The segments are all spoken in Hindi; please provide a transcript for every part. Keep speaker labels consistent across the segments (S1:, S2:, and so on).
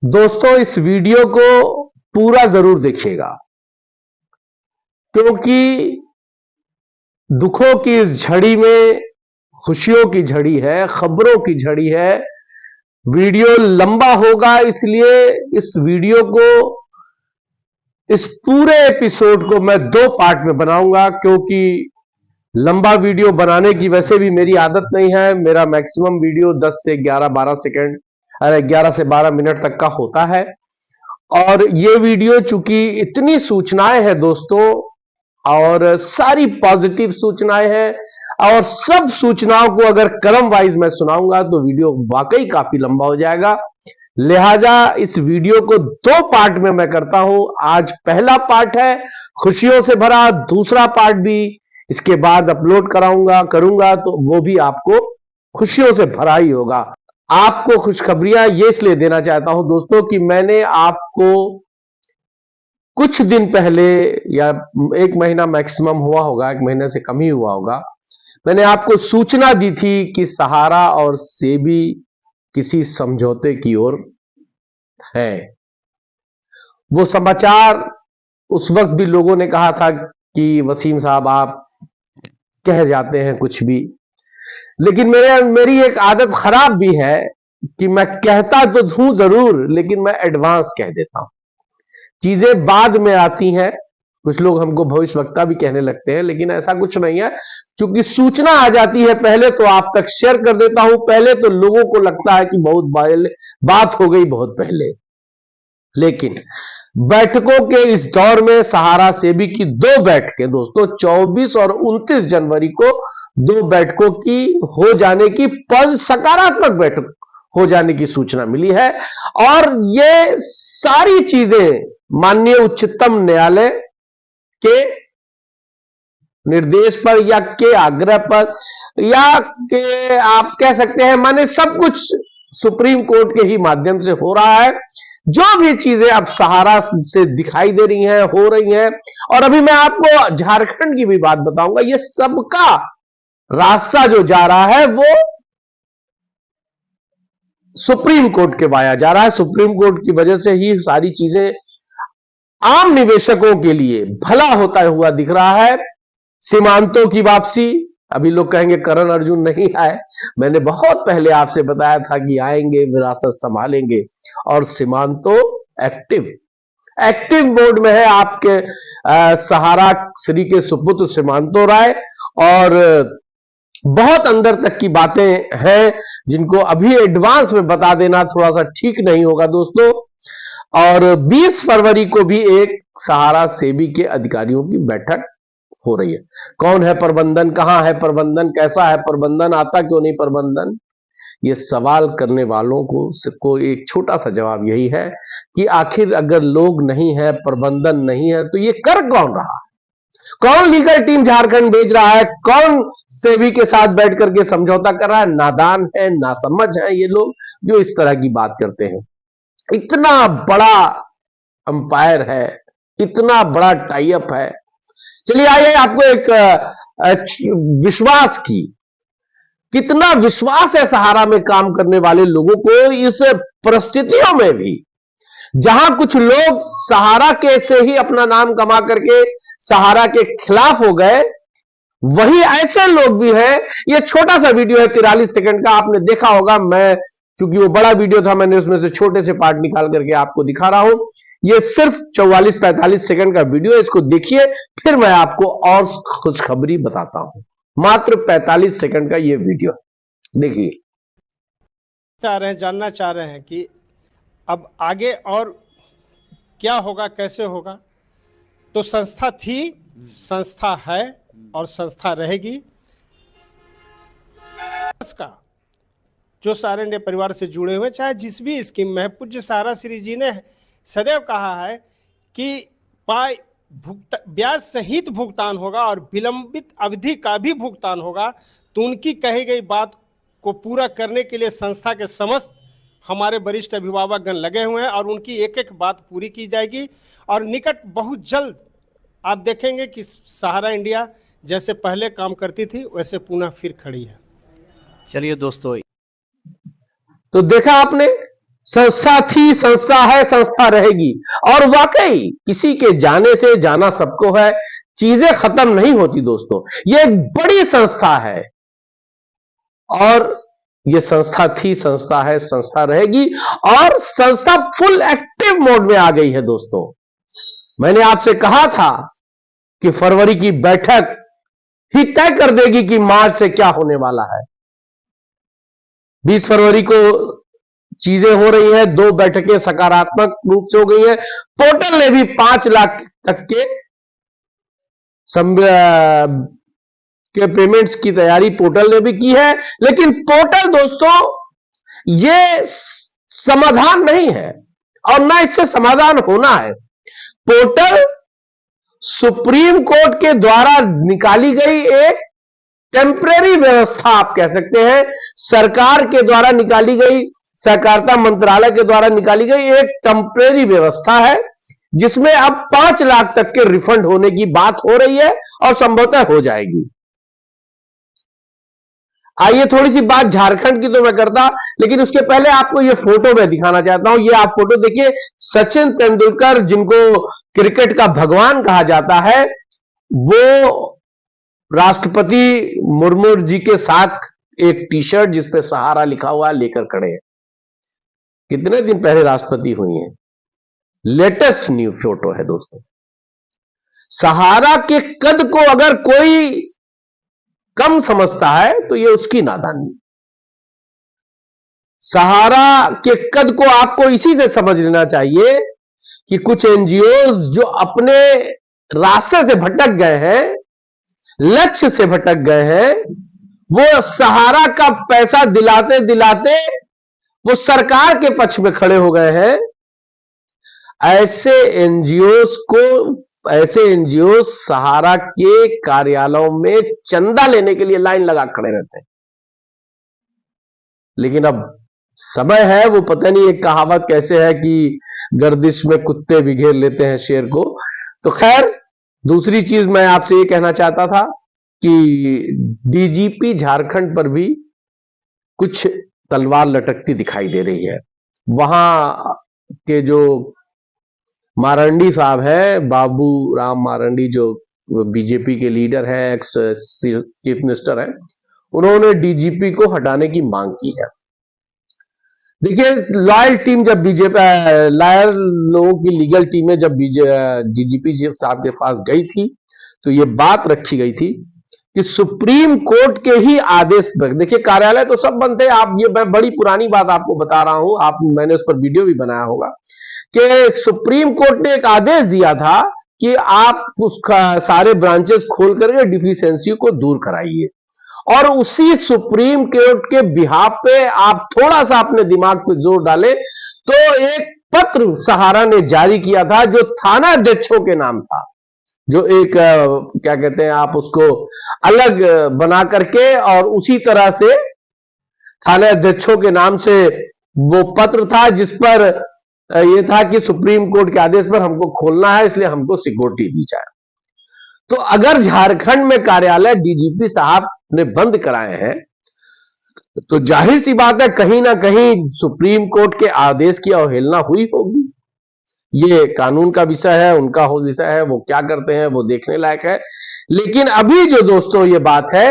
S1: दोस्तों, इस वीडियो को पूरा जरूर देखिएगा, क्योंकि दुखों की इस झड़ी में खुशियों की झड़ी है, खबरों की झड़ी है। वीडियो लंबा होगा, इसलिए इस वीडियो को, इस पूरे एपिसोड को मैं 2 पार्ट में बनाऊंगा, क्योंकि लंबा वीडियो बनाने की वैसे भी मेरी आदत नहीं है। मेरा मैक्सिमम वीडियो 10 से 11-12 सेकंड, 11 से 12 मिनट तक का होता है। और ये वीडियो चूंकि इतनी सूचनाएं हैं दोस्तों, और सारी पॉजिटिव सूचनाएं हैं, और सब सूचनाओं को अगर क्रम वाइज मैं सुनाऊंगा तो वीडियो वाकई काफी लंबा हो जाएगा। लिहाजा इस वीडियो को 2 पार्ट में मैं करता हूं। आज पहला पार्ट है खुशियों से भरा, दूसरा पार्ट भी इसके बाद अपलोड करूंगा तो वो भी आपको खुशियों से भरा ही होगा। आपको खुशखबरियां ये इसलिए देना चाहता हूं दोस्तों कि मैंने आपको कुछ दिन पहले, या 1 महीना मैक्सिमम हुआ होगा, 1 महीने से कम ही हुआ होगा, मैंने आपको सूचना दी थी कि सहारा और सेबी किसी समझौते की ओर है। वो समाचार उस वक्त भी लोगों ने कहा था कि वसीम साहब आप कह जाते हैं कुछ भी, लेकिन मेरी एक आदत खराब भी है कि मैं कहता तो हूं जरूर, लेकिन मैं एडवांस कह देता हूं। चीजें बाद में आती हैं। कुछ लोग हमको भविष्यवक्ता भी कहने लगते हैं, लेकिन ऐसा कुछ नहीं है। चूंकि सूचना आ जाती है पहले, तो आप तक शेयर कर देता हूं पहले, तो लोगों को लगता है कि बहुत बात हो गई बहुत पहले। लेकिन बैठकों के इस दौर में सहारा सेबी की 2 बैठकें दोस्तों, 24 और 29 जनवरी को 2 बैठकों की हो जाने की, सकारात्मक बैठक हो जाने की सूचना मिली है। और ये सारी चीजें माननीय उच्चतम न्यायालय के निर्देश पर, या के आग्रह पर, या के आप कह सकते हैं, माने सब कुछ सुप्रीम कोर्ट के ही माध्यम से हो रहा है। जो भी चीजें अब सहारा से दिखाई दे रही हैं, हो रही हैं। और अभी मैं आपको झारखंड की भी बात बताऊंगा। ये सबका रास्ता जो जा रहा है वो सुप्रीम कोर्ट के वाया जा रहा है। सुप्रीम कोर्ट की वजह से ही सारी चीजें आम निवेशकों के लिए भला होता हुआ दिख रहा है। सीमांतों की वापसी, अभी लोग कहेंगे करण अर्जुन नहीं आए, मैंने बहुत पहले आपसे बताया था कि आएंगे, विरासत संभालेंगे। और सीमांतो एक्टिव मोड में है आपके सहारा श्री के सुपुत्र सीमांतो राय। और बहुत अंदर तक की बातें हैं जिनको अभी एडवांस में बता देना थोड़ा सा ठीक नहीं होगा दोस्तों। और 20 फरवरी को भी एक सहारा सेबी के अधिकारियों की बैठक हो रही है। कौन है प्रबंधन, कहां है प्रबंधन, कैसा है प्रबंधन, आता क्यों नहीं प्रबंधन, ये सवाल करने वालों को एक छोटा सा जवाब यही है कि आखिर अगर लोग नहीं है, प्रबंधन नहीं है, तो ये कर कौन रहा है? कौन लीगल टीम झारखंड भेज रहा है? कौन सेबी के साथ बैठ करके समझौता कर रहा है? नादान है, नासमझ है ये लोग जो इस तरह की बात करते हैं। इतना बड़ा अंपायर है, इतना बड़ा टाई अप है। चलिए आइए आपको एक विश्वास की, कितना विश्वास है सहारा में काम करने वाले लोगों को इस परिस्थितियों में भी, जहां कुछ लोग सहारा के से ही अपना नाम कमा करके सहारा के खिलाफ हो गए, वही ऐसे लोग भी हैं। ये छोटा सा वीडियो है 43 सेकंड का, आपने देखा होगा। मैं चूंकि वो बड़ा वीडियो था, मैंने उसमें से छोटे से पार्ट निकाल करके आपको दिखा रहा हूं। ये सिर्फ 44-45 सेकंड का वीडियो है, इसको देखिए, फिर मैं आपको और खुशखबरी बताता हूं। मात्र 45 सेकंड का ये वीडियो देखिए।
S2: जानना चाह रहे हैं कि अब आगे और क्या होगा, कैसे होगा। तो संस्था थी, संस्था है और संस्था रहेगी। इसका जो सहारा इंडिया परिवार से जुड़े हुए, चाहे जिस भी स्कीम में, पूज्य सहारा श्री जी ने सदैव कहा है कि ब्याज सहित भुगतान होगा और विलंबित अवधि का भी भुगतान होगा। तो उनकी कही गई बात को पूरा करने के लिए संस्था के समस्त हमारे वरिष्ठ अभिभावकगण लगे हुए हैं और उनकी एक एक बात पूरी की जाएगी। और निकट बहुत जल्द आप देखेंगे कि सहारा इंडिया जैसे पहले काम करती थी वैसे पुनः फिर खड़ी है।
S3: चलिए दोस्तों,
S1: तो देखा आपने, संस्था थी, संस्था है, संस्था रहेगी। और वाकई किसी के जाने से जाना सबको है, चीजें खत्म नहीं होती दोस्तों। यह एक बड़ी संस्था है और यह संस्था थी, संस्था है, संस्था रहेगी। और संस्था फुल एक्टिव मोड में आ गई है दोस्तों। मैंने आपसे कहा था कि फरवरी की बैठक ही तय कर देगी कि मार्च से क्या होने वाला है। 20 फरवरी को चीजें हो रही हैं, 2 बैठकें सकारात्मक रूप से हो गई है। पोर्टल ने भी 5 लाख तक के पेमेंट्स की तैयारी पोर्टल ने भी की है। लेकिन पोर्टल दोस्तों ये समाधान नहीं है और ना इससे समाधान होना है। पोर्टल सुप्रीम कोर्ट के द्वारा निकाली गई एक टेम्परेरी व्यवस्था आप कह सकते हैं, सरकार के द्वारा निकाली गई, सहकारिता मंत्रालय के द्वारा निकाली गई एक टेम्परेरी व्यवस्था है, जिसमें अब 5 लाख तक के रिफंड होने की बात हो रही है और संभवतः हो जाएगी। आइए थोड़ी सी बात झारखंड की तो मैं करता, लेकिन उसके पहले आपको ये फोटो मैं दिखाना चाहता हूं। ये आप फोटो देखिए, सचिन तेंदुलकर जिनको क्रिकेट का भगवान कहा जाता है, वो राष्ट्रपति मुर्मू जी के साथ एक टी शर्ट जिसपे सहारा लिखा हुआ लेकर खड़े हैं। कितने दिन पहले राष्ट्रपति हुई हैं, लेटेस्ट न्यू फोटो है दोस्तों। सहारा के कद को अगर कोई कम समझता है तो ये उसकी नादानी। सहारा के कद को आपको इसी से समझ लेना चाहिए कि कुछ एनजीओज जो अपने रास्ते से भटक गए हैं, लक्ष्य से भटक गए हैं, वो सहारा का पैसा दिलाते दिलाते वो सरकार के पक्ष में खड़े हो गए हैं। ऐसे एनजीओ सहारा के कार्यालयों में चंदा लेने के लिए लाइन लगा खड़े रहते हैं। लेकिन अब समय है, वो पता नहीं एक कहावत कैसे है कि गर्दिश में कुत्ते भी घेर लेते हैं शेर को। तो खैर, दूसरी चीज मैं आपसे ये कहना चाहता था कि डीजीपी झारखंड पर भी कुछ तलवार लटकती दिखाई दे रही है। वहां के जो मारंडी साहब है, बाबू राम मारंडी, जो बीजेपी के लीडर है, एक्स चीफ मिनिस्टर है, उन्होंने डीजीपी को हटाने की मांग की है। देखिए, लॉयल टीम जब लॉयल लोगों की लीगल टीमें जब डीजीपी साहब के पास गई थी तो ये बात रखी गई थी कि सुप्रीम कोर्ट के ही आदेश पर, देखिए कार्यालय तो सब बंद थे। आप, ये मैं बड़ी पुरानी बात आपको बता रहा हूं, मैंने उस पर वीडियो भी बनाया होगा कि सुप्रीम कोर्ट ने एक आदेश दिया था कि आप उसका सारे ब्रांचेस खोल करके डिफिशियंसी को दूर कराइए। और उसी सुप्रीम कोर्ट के बिहाफ पे आप थोड़ा सा अपने दिमाग पे जोर डालें तो एक पत्र सहारा ने जारी किया था जो थाना अध्यक्षों के नाम था, जो एक क्या कहते हैं आप उसको अलग बना करके, और उसी तरह से थाना अध्यक्षों के नाम से वो पत्र था जिस पर ये था कि सुप्रीम कोर्ट के आदेश पर हमको खोलना है, इसलिए हमको सिक्योरिटी दी जाए। तो अगर झारखंड में कार्यालय डीजीपी साहब ने बंद कराए हैं तो जाहिर सी बात है कहीं ना कहीं सुप्रीम कोर्ट के आदेश की अवहेलना हुई होगी। ये कानून का विषय है, उनका विषय है, वो क्या करते हैं वो देखने लायक है। लेकिन अभी जो दोस्तों ये बात है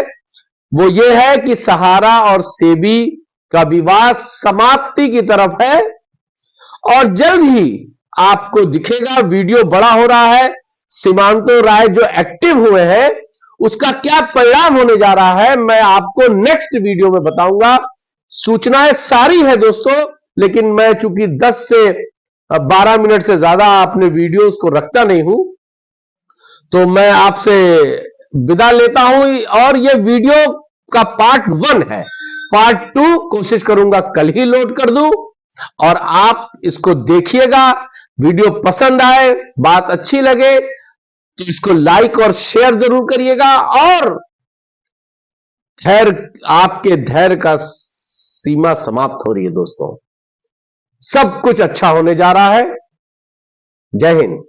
S1: वो ये है कि सहारा और सेबी का विवाद समाप्ति की तरफ है और जल्द ही आपको दिखेगा। वीडियो बड़ा हो रहा है, सीमांतो राय जो एक्टिव हुए हैं उसका क्या परिणाम होने जा रहा है मैं आपको नेक्स्ट वीडियो में बताऊंगा। सूचनाएं सारी है दोस्तों, लेकिन मैं चूंकि 10 से 12 मिनट से ज्यादा अपने वीडियोस को रखता नहीं हूं, तो मैं आपसे विदा लेता हूं। और यह वीडियो का पार्ट 1 है, पार्ट 2 कोशिश करूंगा कल ही लोड कर दूं और आप इसको देखिएगा। वीडियो पसंद आए, बात अच्छी लगे तो इसको लाइक और शेयर जरूर करिएगा। और आपके धैर्य का सीमा समाप्त हो रही है दोस्तों, सब कुछ अच्छा होने जा रहा है। जय हिंद।